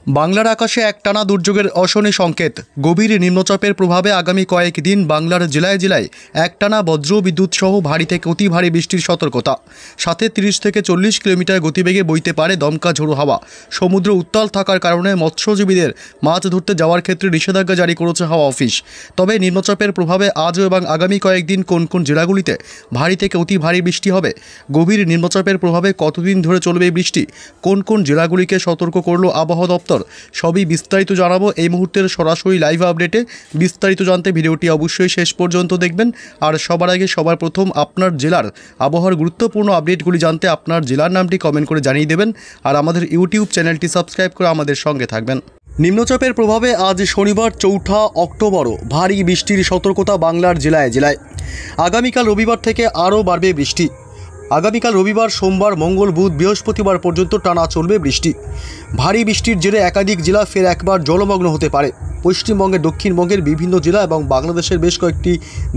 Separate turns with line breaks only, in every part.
বাংলার আকাশে একটানা দুর্যোগের অশনি সংকেত। গভীর নিম্নচাপের প্রভাবে আগামী কয়েকদিন বাংলার জেলায় জেলায় একটানা বজ্র বিদ্যুৎ সহ ভারী থেকে অতি ভারী বৃষ্টির সতর্কতা। সাথে 30 থেকে 40 কিলোমিটার গতিবেগে বইতে পারে দমকা ঝোড়ো হাওয়া। সমুদ্র উত্তাল থাকার কারণে মৎস্যজীবীদের মাছ ধরতে যাওয়ার ক্ষেত্রে নিষেধাজ্ঞা জারি করেছে হাওয়া অফিস। তবে নিম্নচাপের প্রভাবে আজও এবং আগামী কয়েকদিন কোন কোন জেলাগুলিতে ভারী থেকে অতি ভারী বৃষ্টি হবে, গভীর নিম্নচাপের প্রভাবে কতদিন ধরে চলবে এই বৃষ্টি, কোন কোন জেলাগুলিকে সতর্ক করল আবহাওয়া দপ্তর, সবই বিস্তারিত জানাবো এই মুহূর্তের সরাসরি লাইভ আপডেটে। বিস্তারিত জানতে ভিডিওটি অবশ্যই শেষ পর্যন্ত দেখবেন। আর সবার আগে সবার প্রথম আপনার জেলার আবহাওয়ার গুরুত্বপূর্ণ আপডেটগুলি জানতে আপনার জেলার নামটি কমেন্ট করে জানিয়ে দেবেন। আর আমাদের ইউটিউব চ্যানেলটি সাবস্ক্রাইব করে আমাদের সঙ্গে থাকবেন। নিম্নচাপের প্রভাবে আজ শনিবার 4 অক্টোবরও ভারী বৃষ্টির সতর্কতা বাংলার জেলায় জেলায়। আগামীকাল রবিবার থেকে আরও বাড়বে বৃষ্টি। আগামীকাল রবিবার, সোমবার, মঙ্গল, বুধ, বৃহস্পতিবার পর্যন্ত টানা চলবে বৃষ্টি। ভারী বৃষ্টির জেরে একাধিক জেলা ফের একবার জলমগ্ন হতে পারে। পশ্চিমবঙ্গের, দক্ষিণবঙ্গের বিভিন্ন জেলা এবং বাংলাদেশের বেশ কয়েকটি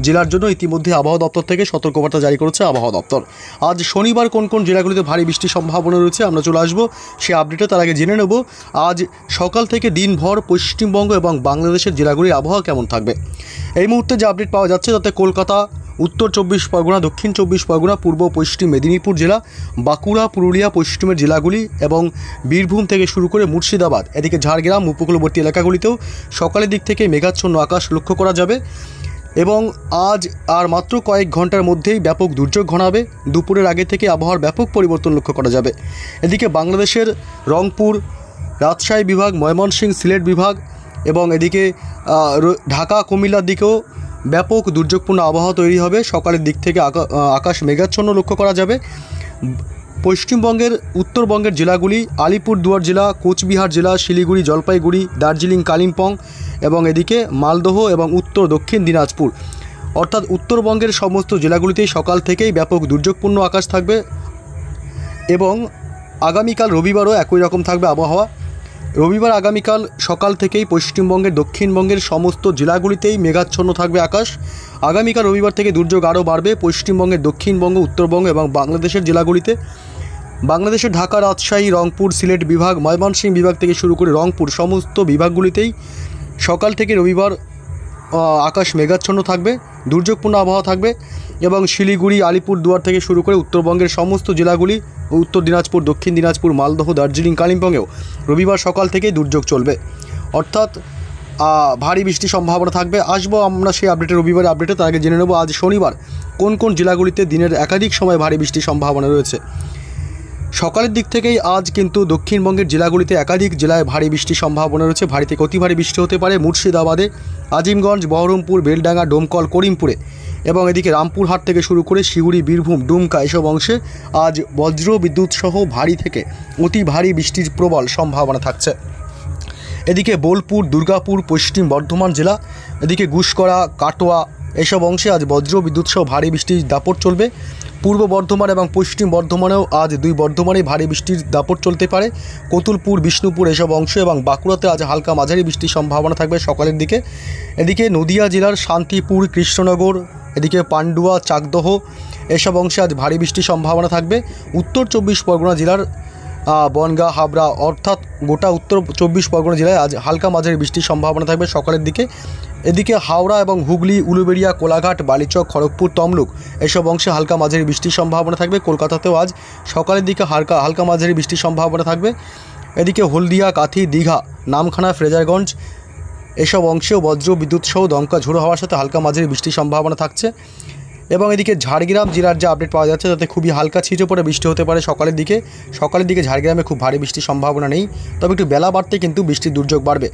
জেলার জন্য ইতিমধ্যে আবহাওয়া দপ্তর থেকে সতর্কবার্তা জারি করেছে আবহাওয়া দপ্তর। আজ শনিবার কোন কোন জেলাগুলিতে ভারী বৃষ্টির সম্ভাবনা রয়েছে আমরা চলে আসবো সে আপডেটে। তার আগে জেনে নেব আজ সকাল থেকে দিনভর পশ্চিমবঙ্গ এবং বাংলাদেশের জেলাগুলির আবহাওয়া কেমন থাকবে। এই মুহূর্তে যে আপডেট পাওয়া যাচ্ছে তাতে কলকাতা, উত্তর 24 পরগনা, দক্ষিণ 24 পরগনা, পূর্ব পশ্চিম মেদিনীপুর জেলা, বাঁকুড়া, পুরুলিয়া পশ্চিমের জেলাগুলি এবং বীরভূম থেকে শুরু করে মুর্শিদাবাদ, এদিকে ঝাড়গ্রাম উপকূলবর্তী এলাকাগুলিতেও সকালের দিক থেকে মেঘাচ্ছন্ন আকাশ লক্ষ্য করা যাবে এবং আজ আর মাত্র কয়েক ঘন্টার মধ্যেই ব্যাপক দুর্যোগ ঘনাবে। দুপুরের আগে থেকে আবহাওয়ার ব্যাপক পরিবর্তন লক্ষ্য করা যাবে। এদিকে বাংলাদেশের রংপুর, রাজশাহী বিভাগ, ময়মনসিংহ, সিলেট বিভাগ এবং এদিকে ঢাকা, কুমিল্লার দিকেও ব্যাপক দুর্যোগপূর্ণ আবহাওয়া তৈরি হবে। সকালের দিক থেকে আকাশ মেঘাচ্ছন্ন লক্ষ্য করা যাবে। পশ্চিমবঙ্গের উত্তরবঙ্গের জেলাগুলি আলিপুরদুয়ার জেলা, কোচবিহার জেলা, শিলিগুড়ি, জলপাইগুড়ি, দার্জিলিং, কালিম্পং এবং এদিকে মালদহ এবং উত্তর দক্ষিণ দিনাজপুর, অর্থাৎ উত্তরবঙ্গের সমস্ত জেলাগুলিতেই সকাল থেকেই ব্যাপক দুর্যোগপূর্ণ আকাশ থাকবে এবং আগামীকাল রবিবারও একই রকম থাকবে আবহাওয়া। রবিবার আগামীকাল সকাল থেকেই পশ্চিমবঙ্গের, দক্ষিণবঙ্গের সমস্ত জেলাগুলিতেই মেঘাচ্ছন্ন থাকবে আকাশ। আগামীকাল রবিবার থেকে দুর্যোগ আরও বাড়বে পশ্চিমবঙ্গের, দক্ষিণবঙ্গ, উত্তরবঙ্গ এবং বাংলাদেশের জেলাগুলিতে। বাংলাদেশের ঢাকা, রাজশাহী, রংপুর, সিলেট বিভাগ, ময়মনসিংহ বিভাগ থেকে শুরু করে রংপুর সমস্ত বিভাগগুলিতেই সকাল থেকে রবিবার আকাশ মেঘাচ্ছন্ন থাকবে, দুর্যোগপূর্ণ আবহাওয়া থাকবে এবং শিলিগুড়ি, আলিপুরদুয়ার থেকে শুরু করে উত্তরবঙ্গের সমস্ত জেলাগুলি, উত্তর দিনাজপুর, দক্ষিণ দিনাজপুর, মালদহ, দার্জিলিং, কালিম্পংয়েও রবিবার সকাল থেকেই দুর্যোগ চলবে, অর্থাৎ ভারী বৃষ্টির সম্ভাবনা থাকবে। আসবো আমরা সেই আপডেটে, রবিবার আপডেটে। তার আগে জেনে নেব আজ শনিবার কোন কোন জেলাগুলিতে দিনের একাধিক সময় ভারী বৃষ্টির সম্ভাবনা রয়েছে। সকালের দিক থেকেই আজ কিন্তু দক্ষিণবঙ্গের জেলাগুলিতে একাধিক জেলায় ভারী বৃষ্টির সম্ভাবনা রয়েছে। ভারী থেকে অতি ভারী বৃষ্টি হতে পারে মুর্শিদাবাদে, আজিমগঞ্জ, বহরমপুর, বেলডাঙ্গা, ডোমকল, করিমপুরে এবং এদিকে রামপুরহাট থেকে শুরু করে শিউড়ি, বীরভূম, ডুমকা এসব অংশে আজ বজ্র বিদ্যুৎ সহ ভারী থেকে অতি ভারী বৃষ্টির প্রবল সম্ভাবনা থাকছে। এদিকে বোলপুর, দুর্গাপুর, পশ্চিম বর্ধমান জেলা, এদিকে গুসকরা, কাটোয়া এসব অংশে আজ বজ্র বিদ্যুৎ সহ ভারী বৃষ্টির দাপট চলবে। পূর্ব বর্ধমান এবং পশ্চিম বর্ধমানেও আজ দুই বর্ধমানে ভারী বৃষ্টির দাপট চলতে পারে। কতুলপুর, বিষ্ণুপুর এসব অংশ এবং বাঁকুড়াতে আজ হালকা মাঝারি বৃষ্টির সম্ভাবনা থাকবে সকালের দিকে। এদিকে নদিয়া জেলার শান্তিপুর, কৃষ্ণনগর, এদিকে পান্ডুয়া, চাকদহ এসব অংশে আজ ভারী বৃষ্টির সম্ভাবনা থাকবে। উত্তর 24 পরগনা জেলার বনগাঁ, হাবড়া অর্থাৎ গোটা উত্তর 24 পরগনা জেলায় আজ হালকা মাঝারি বৃষ্টির সম্ভাবনা থাকবে সকালের দিকে। এদিকে হাওড়া এবং হুগলি, উলুবেড়িয়া, কোলাঘাট, বালিচক, খড়গপুর, তমলুক এসব অংশে হালকা মাঝারি বৃষ্টির সম্ভাবনা থাকবে। কলকাতাতেও আজ সকালের দিকে হালকা মাঝারি বৃষ্টির সম্ভাবনা থাকবে। এদিকে হলদিয়া, কাথি, দীঘা, নামখানা, ফ্রেজারগঞ্জ এসব অংশেও বজ্র বিদ্যুৎ সহ দমকা ঝোড়ো হওয়ার সাথে হালকা মাঝারি বৃষ্টির সম্ভাবনা থাকছে এবং এদিকে ঝাড়গ্রাম জেলার যে আপডেট পাওয়া যাচ্ছে তাতে খুবই হালকা ছিটে পড়ে বৃষ্টি হতে পারে সকালের দিকে। ঝাড়গ্রামে খুব ভারী বৃষ্টির সম্ভাবনা নেই, তবে একটু বেলা বাড়তে কিন্তু বৃষ্টির দুর্যোগ বাড়বে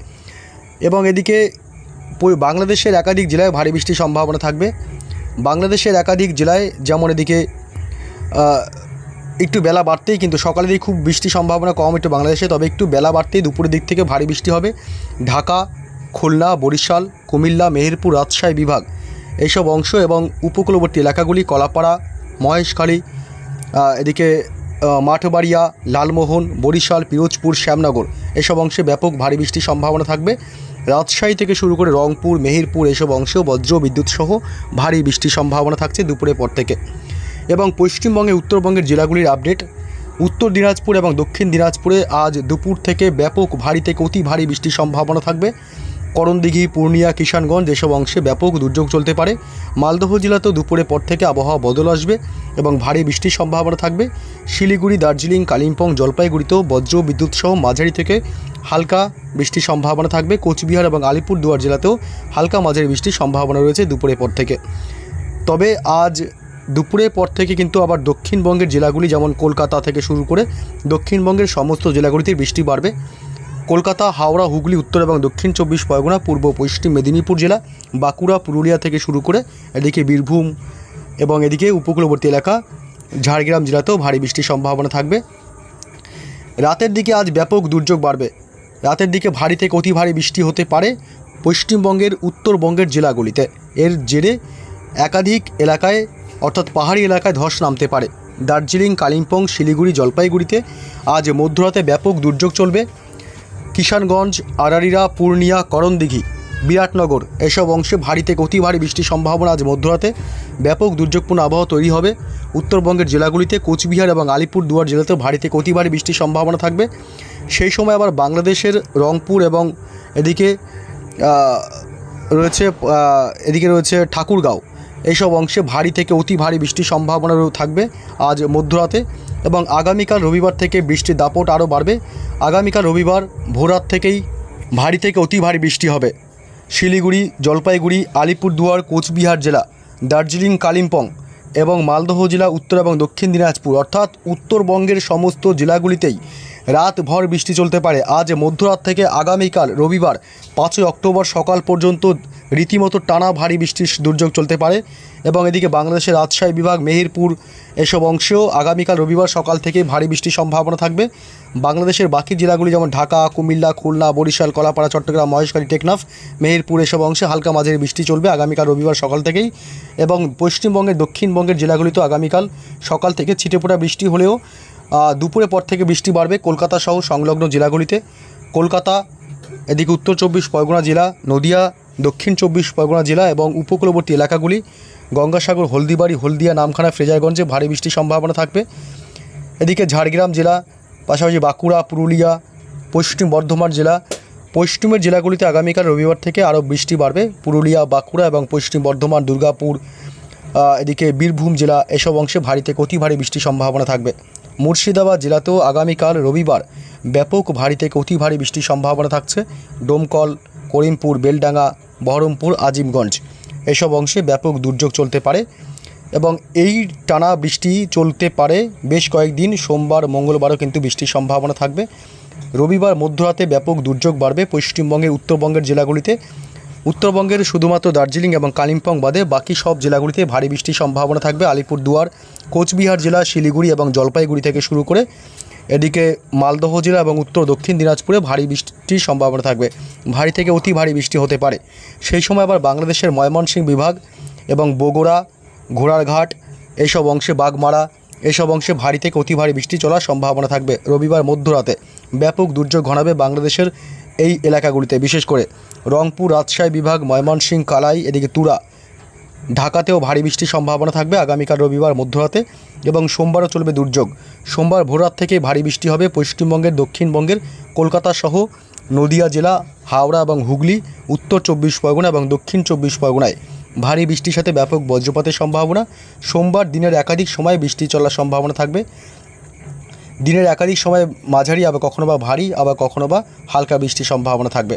এবং এদিকে বাংলাদেশের একাধিক জেলায় ভারী বৃষ্টির সম্ভাবনা থাকবে। বাংলাদেশের একাধিক জেলায় যেমন এদিকে একটু বেলা বাড়তেই কিন্তু সকালের দিকে খুব বৃষ্টির সম্ভাবনা কম একটু বাংলাদেশে, তবে একটু বেলা বাড়তেই দুপুরের দিক থেকে ভারী বৃষ্টি হবে। ঢাকা, খুলনা, বরিশাল, কুমিল্লা, মেহেরপুর, রাজশাহী বিভাগ এইসব অংশ এবং উপকূলবর্তী এলাকাগুলি, কলাপাড়া, মহেশখালী, এদিকে মাঠবাড়িয়া, লালমোহন, বরিশাল, পিরোজপুর, শ্যামনগর এসব অংশে ব্যাপক ভারী বৃষ্টির সম্ভাবনা থাকবে। রাজশাহী থেকে শুরু করে রংপুর, মেহেরপুর এসব অংশেও বজ্র বিদ্যুৎ সহ ভারী বৃষ্টির সম্ভাবনা থাকছে দুপুরের পর থেকে। এবং পশ্চিমবঙ্গে, উত্তরবঙ্গের জেলাগুলির আপডেট উত্তর দিনাজপুর এবং দক্ষিণ দিনাজপুরে আজ দুপুর থেকে ব্যাপক ভারী থেকে অতি ভারী বৃষ্টির সম্ভাবনা থাকবে। করণদিঘি, পূর্ণিয়া, কিষানগঞ্জ এসব অংশে ব্যাপক দুর্যোগ চলতে পারে। মালদহ জেলাতেও দুপুরের পর থেকে আবহাওয়া বদল আসবে এবং ভারী বৃষ্টির সম্ভাবনা থাকবে। শিলিগুড়ি, দার্জিলিং, কালিম্পং, জলপাইগুড়িতেও বজ্র বিদ্যুৎ সহ মাঝারি থেকে হালকা বৃষ্টির সম্ভাবনা থাকবে। কোচবিহার এবং আলিপুরদুয়ার জেলাতেও হালকা মাঝারি বৃষ্টির সম্ভাবনা রয়েছে দুপুরের পর থেকে। তবে আজ দুপুরের পর থেকে কিন্তু আবার দক্ষিণবঙ্গের জেলাগুলি যেমন কলকাতা থেকে শুরু করে দক্ষিণবঙ্গের সমস্ত জেলাগুলিতে বৃষ্টি বাড়বে। কলকাতা, হাওড়া, হুগলি, উত্তর এবং দক্ষিণ 24 পরগনা, পূর্ব পশ্চিম মেদিনীপুর জেলা, বাঁকুড়া, পুরুলিয়া থেকে শুরু করে এদিকে বীরভূম এবং এদিকে উপকূলবর্তী এলাকা ঝাড়গ্রাম জেলাতেও ভারী বৃষ্টির সম্ভাবনা থাকবে। রাতের দিকে আজ ব্যাপক দুর্যোগ বাড়বে। রাতের দিকে ভারী থেকে অতি ভারী বৃষ্টি হতে পারে পশ্চিমবঙ্গের উত্তরবঙ্গের জেলাগুলিতে। এর জেরে একাধিক এলাকায় অর্থাৎ পাহাড়ি এলাকায় ধস নামতে পারে। দার্জিলিং, কালিম্পং, শিলিগুড়ি, জলপাইগুড়িতে আজ মধ্যরাতে ব্যাপক দুর্যোগ চলবে। কিষানগঞ্জ, আরারিরা, পূর্ণিয়া, করণদিঘি, বিরাটনগর এসব অংশে ভারী থেকে অতি ভারী বৃষ্টির সম্ভাবনা আজ মধ্যরাতে। ব্যাপক দুর্যোগপূর্ণ আবহাওয়া তৈরি হবে উত্তরবঙ্গের জেলাগুলিতে। কোচবিহার এবং আলিপুরদুয়ার জেলাতেও ভারী থেকে অতি ভারী বৃষ্টির সম্ভাবনা থাকবে। সেই সময় আবার বাংলাদেশের রংপুর এবং এদিকে রয়েছে ঠাকুরগাঁও এইসব অংশে ভারী থেকে অতি ভারী বৃষ্টির সম্ভাবনাও থাকবে আজ মধ্যরাতে। এবং আগামীকাল রবিবার থেকে বৃষ্টির দাপট আরও বাড়বে। আগামীকাল রবিবার ভোররাত থেকেই ভারী থেকে অতি ভারী বৃষ্টি হবে শিলিগুড়ি, জলপাইগুড়ি, আলিপুরদুয়ার, কোচবিহার জেলা, দার্জিলিং, কালিম্পং এবং মালদহ জেলা, উত্তর এবং দক্ষিণ দিনাজপুর অর্থাৎ উত্তরবঙ্গের সমস্ত জেলাগুলিতেই রাতভর বৃষ্টি চলতে পারে। আজ মধ্যরাত থেকে আগামীকাল রবিবার 5 অক্টোবর সকাল পর্যন্ত রীতিমতো টানা ভারী বৃষ্টির দুর্যোগ চলতে পারে। এবং এদিকে বাংলাদেশের রাজশাহী বিভাগ, মেহেরপুর এসব অংশেও আগামীকাল রবিবার সকাল থেকে ভারী বৃষ্টির সম্ভাবনা থাকবে। বাংলাদেশের বাকি জেলাগুলি যেমন ঢাকা, কুমিল্লা, খুলনা, বরিশাল, কলাপাড়া, চট্টগ্রাম, মহেশখালী, টেকনাফ, মেহেরপুর এসব অংশে হালকা মাঝারি বৃষ্টি চলবে আগামীকাল রবিবার সকাল থেকেই। এবং পশ্চিমবঙ্গের দক্ষিণবঙ্গের জেলাগুলিতেও আগামীকাল সকাল থেকে ছিটেফোঁটা বৃষ্টি হলেও দুপুরের পর থেকে বৃষ্টি বাড়বে কলকাতা সহ সংলগ্ন জেলাগুলিতে। কলকাতা, এদিকে উত্তর 24 পরগনা জেলা, নদিয়া, দক্ষিণ 24 পরগনা জেলা এবং উপকূলবর্তী এলাকাগুলি, গঙ্গাসাগর, হলদিবাড়ি, হলদিয়া, নামখানা, ফ্রেজারগঞ্জে ভারী বৃষ্টির সম্ভাবনা থাকবে। এদিকে ঝাড়গ্রাম জেলা, পাশাপাশি বাঁকুড়া, পুরুলিয়া, পশ্চিম বর্ধমান জেলা, পশ্চিমের জেলাগুলিতে আগামীকাল রবিবার থেকে আরও বৃষ্টি বাড়বে। পুরুলিয়া, বাঁকুড়া এবং পশ্চিম বর্ধমান, দুর্গাপুর, এদিকে বীরভূম জেলা এসব অংশে ভারী থেকে অতি ভারী বৃষ্টির সম্ভাবনা থাকবে। মুর্শিদাবাদ জেলাতেও আগামীকাল রবিবার ব্যাপক ভারী থেকে অতি ভারী বৃষ্টির সম্ভাবনা থাকছে। ডোমকল, করিমপুর, বেলডাঙ্গা, বহরমপুর, আজিমগঞ্জ এসব অংশে ব্যাপক দুর্যোগ চলতে পারে এবং এই টানা বৃষ্টি চলতে পারে বেশ কয়েকদিন। সোমবার, মঙ্গলবারও কিন্তু বৃষ্টির সম্ভাবনা থাকবে। রবিবার মধ্যরাতে ব্যাপক দুর্যোগ বাড়বে পশ্চিমবঙ্গের উত্তরবঙ্গের জেলাগুলিতে। উত্তরবঙ্গের শুধুমাত্র দার্জিলিং এবং কালিম্পং বাদে বাকি সব জেলাগুলিতে ভারী বৃষ্টির সম্ভাবনা থাকবে। আলিপুরদুয়ার, কোচবিহার জেলা, শিলিগুড়ি এবং জলপাইগুড়ি থেকে শুরু করে এদিকে মালদহ জেলা এবং উত্তর দক্ষিণ দিনাজপুরে ভারী বৃষ্টির সম্ভাবনা থাকবে। ভারী থেকে অতি ভারী বৃষ্টি হতে পারে। সেই সময় আবার বাংলাদেশের ময়মনসিংহ বিভাগ এবং বগুড়া, ঘোড়ারঘাট এইসব অংশে, বাগমারা এসব অংশে ভারী থেকে অতি ভারী বৃষ্টি চলার সম্ভাবনা থাকবে। রবিবার মধ্যরাতে ব্যাপক দুর্যোগ ঘনাবে বাংলাদেশের এই এলাকাগুলিতে, বিশেষ করে রংপুর, রাজশাহী বিভাগ, ময়মনসিংহ, কালাই, এদিকে তুরা, ঢাকাতেও ভারী বৃষ্টির সম্ভাবনা থাকবে আগামীকাল রবিবার মধ্যরাতে। এবং সোমবারও চলবে দুর্যোগ। সোমবার ভোররাত থেকে ভারী বৃষ্টি হবে পশ্চিমবঙ্গের দক্ষিণবঙ্গের কলকাতা সহ নদিয়া জেলা, হাওড়া এবং হুগলি, উত্তর 24 পরগনা এবং দক্ষিণ 24 পরগনায় ভারী বৃষ্টির সাথে ব্যাপক বজ্রপাতের সম্ভাবনা। সোমবার দিনের একাধিক সময় বৃষ্টি চলার সম্ভাবনা থাকবে। দিনের একাধিক সময় মাঝারি, আবার কখনো বা ভারী, আবার কখনো বা হালকা বৃষ্টির সম্ভাবনা থাকবে।